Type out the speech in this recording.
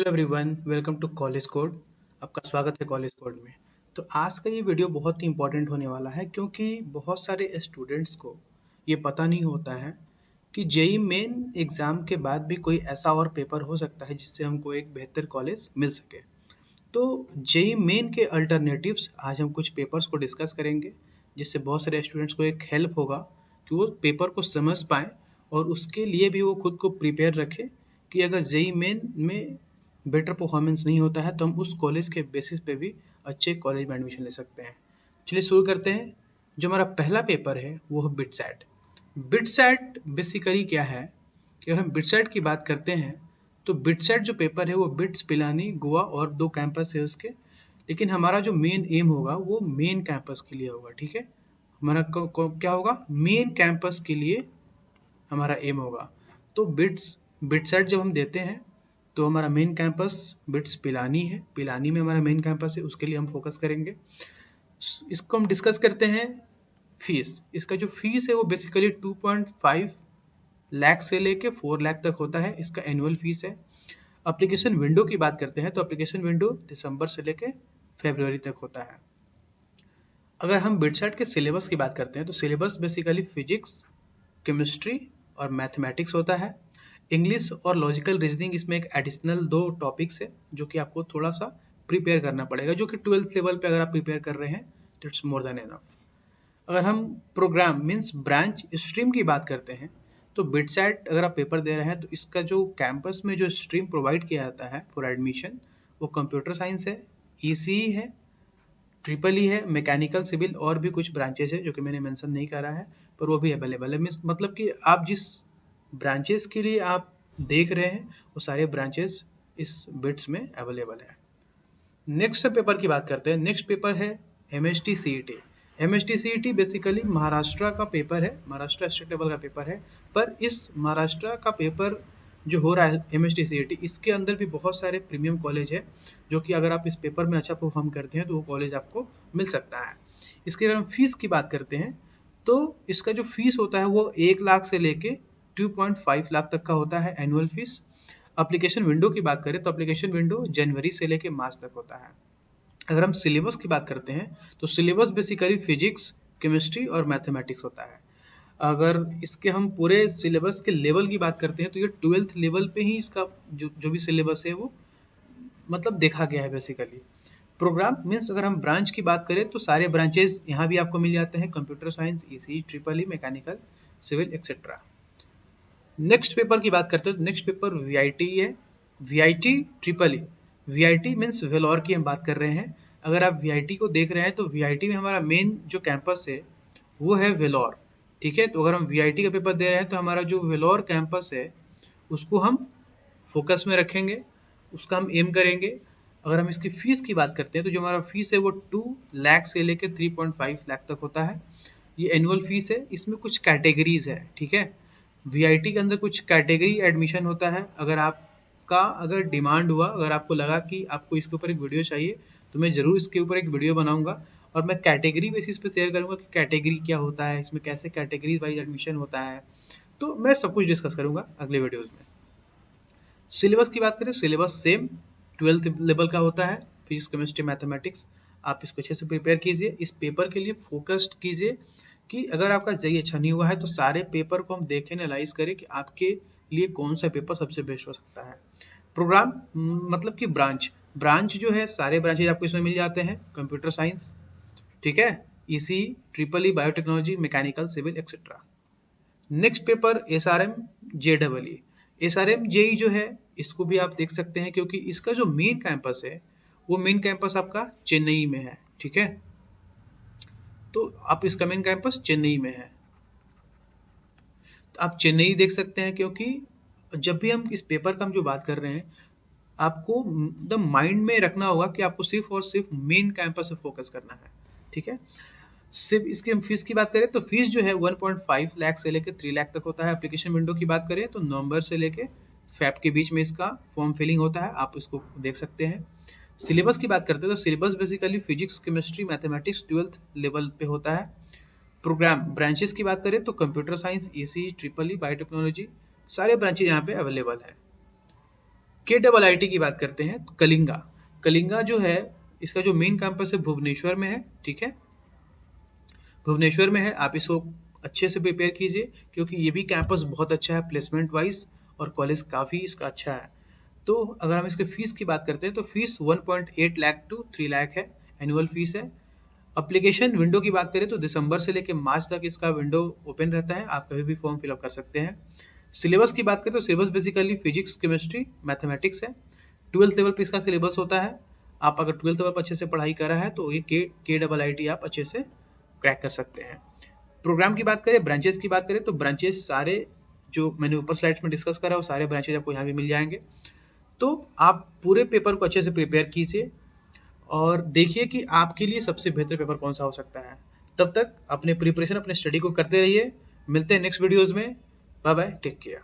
Hello everyone, welcome to college code. आपका स्वागत है कॉलेज कोड में। तो आज का ये वीडियो बहुत ही इंपॉर्टेंट होने वाला है क्योंकि बहुत सारे स्टूडेंट्स को ये पता नहीं होता है कि जेई मेन एग्ज़ाम के बाद भी कोई ऐसा और पेपर हो सकता है जिससे हमको एक बेहतर कॉलेज मिल सके। तो जेई मेन के अल्टरनेटिव्स आज हम कुछ पेपर्स को डिस्कस करेंगे, जिससे बहुत सारे स्टूडेंट्स को एक हेल्प होगा कि वो पेपर को समझ पाएँ और उसके लिए भी वो खुद को प्रिपेयर रखें कि अगर जेई मेन में बेटर परफॉर्मेंस नहीं होता है तो हम उस कॉलेज के बेसिस पे भी अच्छे कॉलेज में एडमिशन ले सकते हैं। चलिए शुरू करते हैं। जो हमारा पहला पेपर है वो है बिटसैट। बिटसैट बेसिकली क्या है कि अगर हम बिटसैट की बात करते हैं तो बिटसैट जो पेपर है वो बिट्स, पिलानी, गोवा और 2 कैंपस है उसके। लेकिन हमारा जो मेन एम होगा वो मेन कैंपस के लिए होगा, ठीक है? हमारा क्या होगा? मेन कैंपस के लिए हमारा एम होगा। तो बिटसैट जब हम देते हैं तो हमारा मेन कैंपस बिट्स पिलानी है, पिलानी में हमारा मेन कैंपस है, उसके लिए हम फोकस करेंगे। इसको हम डिस्कस करते हैं। फीस, इसका जो फीस है वो बेसिकली 2.5 लाख से लेके 4 लाख तक होता है, इसका एनुअल फीस है। एप्लीकेशन विंडो की बात करते हैं तो एप्लीकेशन विंडो दिसंबर से लेके फरवरी तक होता है। अगर हम बिटसैट के सिलेबस की बात करते हैं तो सिलेबस बेसिकली फिजिक्स, केमिस्ट्री और मैथमेटिक्स होता है। इंग्लिश और लॉजिकल रीजनिंग इसमें एक एडिशनल 2 टॉपिक्स है जो कि आपको थोड़ा सा प्रिपेयर करना पड़ेगा, जो कि 12th लेवल पे अगर आप प्रिपेयर कर रहे हैं तो इट्स मोर देन एनफ। अगर हम प्रोग्राम मीन्स ब्रांच स्ट्रीम की बात करते हैं तो बिटसैट अगर आप पेपर दे रहे हैं तो इसका जो कैंपस में जो स्ट्रीम प्रोवाइड किया जाता है फॉर एडमिशन वो कंप्यूटर साइंस है, ईसीई है, ट्रिपल ई है, मैकेनिकल, सिविल और भी कुछ ब्रांचेस है जो कि मैंने मेंशन नहीं करा है, पर वो भी अवेलेबल है। मीन्स मतलब कि आप जिस ब्रांचेस के लिए आप देख रहे हैं वो सारे ब्रांचेस इस बिट्स में अवेलेबल है। नेक्स्ट पेपर की बात करते हैं। नेक्स्ट पेपर है MST CET. MST CET basically Maharashtra का पेपर है, महाराष्ट्र स्टेट लेवल का पेपर है। पर इस महाराष्ट्र का पेपर जो हो रहा है एमएसटी सीईटी, इसके अंदर भी बहुत सारे प्रीमियम कॉलेज है जो कि अगर आप इस पेपर में अच्छा परफॉर्म करते हैं तो वो कॉलेज आपको मिल सकता है। इसके अगर हम फीस की बात करते हैं तो इसका जो फीस होता है वो 1 लाख से लेके 2.5 लाख तक का होता है एनुअल फीस। एप्लीकेशन विंडो की बात करें तो एप्लीकेशन विंडो जनवरी से लेके मार्च तक होता है। अगर हम सिलेबस की बात करते हैं तो सिलेबस बेसिकली फिजिक्स, केमिस्ट्री और मैथमेटिक्स होता है। अगर इसके हम पूरे सिलेबस के लेवल की बात करते हैं तो ये 12th लेवल पे ही इसका जो भी सिलेबस है वो मतलब देखा गया है बेसिकली। प्रोग्राम मीन्स अगर हम ब्रांच की बात करें तो सारे ब्रांचेस यहाँ भी आपको मिल जाते हैं, computer science, EC, triple E, mechanical, civil etcetera. Next paper की बात करते हैं तो नेक्स्ट पेपर वीआईटी है, VIT triple E. VIT means Vellore की हम बात कर रहे हैं। अगर आप वीआईटी को देख रहे हैं तो वीआईटी में हमारा मेन जो कैंपस है वो है वेलोर, ठीक है? तो अगर हम वीआईटी का पेपर दे रहे हैं तो हमारा जो वेलोर कैंपस है उसको हम फोकस में रखेंगे, उसका हम एम करेंगे। अगर हम इसकी फीस की बात करते हैं तो जो हमारा फीस है वो 2 लाख से लेके 3.5 लाख तक होता है। ये एनुअल फीस है। इसमें कुछ कैटेगरीज है, ठीक है? वीआईटी के अंदर कुछ कैटेगरी एडमिशन होता है। अगर डिमांड हुआ, अगर आपको लगा कि आपको इसके ऊपर एक वीडियो चाहिए तो मैं ज़रूर इसके ऊपर एक वीडियो बनाऊंगा और मैं कैटेगरी बेसिस पे शेयर करूंगा कि कैटेगरी क्या होता है, इसमें कैसे कैटेगरी वाइज एडमिशन होता है। तो मैं सब कुछ डिस्कस करूंगा अगले वीडियोज़ में। सिलेबस की बात करें, सिलेबस सेम 12th लेवल का होता है, फिजिक्स, केमिस्ट्री, मैथमेटिक्स। आप इसको अच्छे से प्रिपेयर कीजिए, इस पेपर के लिए फोकस्ड कीजिए कि अगर आपका जेईई अच्छा नहीं हुआ है तो सारे पेपर को हम देखें, एनालाइज करें कि आपके लिए कौन सा पेपर सबसे बेस्ट हो सकता है। प्रोग्राम मतलब कि ब्रांच, ब्रांच जो है सारे ब्रांचेज आपको इसमें मिल जाते हैं, कंप्यूटर साइंस, ठीक है, EC, triple E, biotechnology, mechanical, civil etcetera. Next paper SRM J double E. SRM JEE जो है इसको भी आप देख सकते हैं क्योंकि इसका जो मेन कैंपस है वो मेन कैंपस आपका चेन्नई में है, ठीक है? तो आप इसका मेन कैंपस चेन्नई में है, तो आप चेन्नई देख सकते हैं क्योंकि जब भी हम इस पेपर का हम जो बात कर रहे हैं आपको एकदम माइंड में रखना होगा कि आपको सिर्फ और सिर्फ मेन कैंपस पे फोकस करना है, ठीक है? सिर्फ इसकी हम फीस की बात करें तो फीस जो है 1.5 लाख से लेकर 3 लाख तक होता है। एप्लीकेशन विंडो की बात करें तो नवंबर से लेकर फेब के बीच में इसका फॉर्म फिलिंग होता है, आप इसको देख सकते हैं। सिलेबस की बात करते हैं तो syllabus basically physics, chemistry, mathematics 12th level पे होता है। प्रोग्राम ब्रांचेस की बात करें तो computer science, EC, triple E, biotechnology, सारे ब्रांचेज यहाँ पे अवेलेबल है। KIIT की बात करते हैं तो कलिंगा जो है, इसका जो मेन कैंपस है भुवनेश्वर में है, ठीक है, भुवनेश्वर में है। आप इसको अच्छे से प्रिपेयर कीजिए क्योंकि ये भी कैंपस बहुत अच्छा है प्लेसमेंट वाइज, और कॉलेज काफ़ी इसका अच्छा है। तो अगर हम इसके फीस की बात करते हैं तो फीस 1.8 लाख टू 3 लाख है, एनुअल फीस है। एप्लीकेशन विंडो की बात करें तो दिसंबर से लेकर मार्च तक इसका विंडो ओपन रहता है, आप कभी भी फॉर्म फिलअप कर सकते हैं। सिलेबस की बात करें तो syllabus basically physics, chemistry, mathematics है। 12th लेवल पे इसका सिलेबस होता है। आप अगर 12th लेवल पर अच्छे से पढ़ाई करा है तो ये KIIT आप अच्छे से क्रैक कर सकते हैं। प्रोग्राम की बात करें, ब्रांचेस की बात करें तो ब्रांचेस सारे जो मैंने ऊपर स्लाइड्स में डिस्कस करा है वो सारे ब्रांचेज आपको यहाँ भी मिल जाएंगे। तो आप पूरे पेपर को अच्छे से प्रिपेयर कीजिए और देखिए कि आपके लिए सबसे बेहतर पेपर कौन सा हो सकता है। तब तक अपने प्रिपरेशन, अपने स्टडी को करते रहिए। मिलते हैं नेक्स्ट वीडियोज़ में। Bye bye, take care.